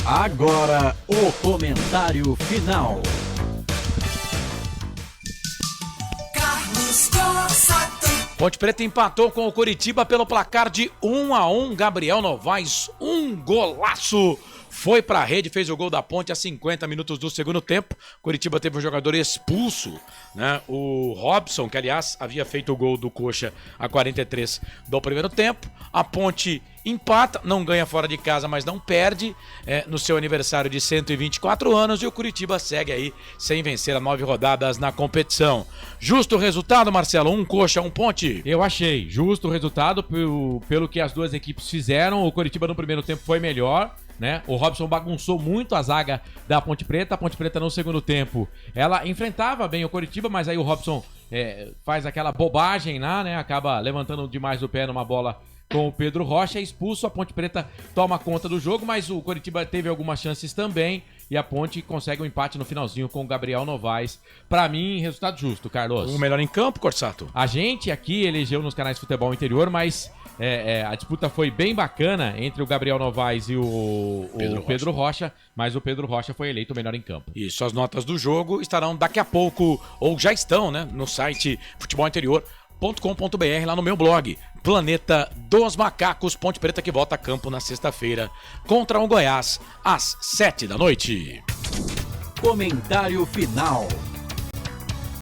Agora o comentário final. Carlos Cossato. Ponte Preta empatou com o Coritiba pelo placar de 1-1. Gabriel Novaes, um golaço. Foi pra rede, fez o gol da Ponte a 50 minutos do segundo tempo. Coritiba teve um jogador expulso, né? O Robson, que aliás havia feito o gol do Coxa a 43 do primeiro tempo. A Ponte empata, não ganha fora de casa, mas não perde no seu aniversário de 124 anos. E o Coritiba segue aí sem vencer a 9 rodadas na competição. Justo o resultado, Marcelo? Um Coxa, um Ponte? Eu achei justo o resultado pelo que as duas equipes fizeram. O Coritiba no primeiro tempo foi melhor, né? O Robson bagunçou muito a zaga da Ponte Preta. A Ponte Preta no segundo tempo, ela enfrentava bem o Coritiba, mas aí o Robson faz aquela bobagem lá, né? Acaba levantando demais o pé numa bola com o Pedro Rocha, é expulso. A Ponte Preta toma conta do jogo, mas o Coritiba teve algumas chances também e a Ponte consegue um empate no finalzinho com o Gabriel Novaes. Pra mim, resultado justo, Carlos. O melhor em campo, Corsato? A gente aqui elegeu nos canais de futebol interior, mas a disputa foi bem bacana entre o Gabriel Novaes e o Pedro Rocha, mas o Pedro Rocha foi eleito o melhor em campo. Isso, as notas do jogo estarão daqui a pouco, ou já estão, né, no site futebolinterior.com.br, lá no meu blog, Planeta dos Macacos. Ponte Preta que volta a campo na sexta-feira contra o Goiás, às 7 da noite. Comentário final.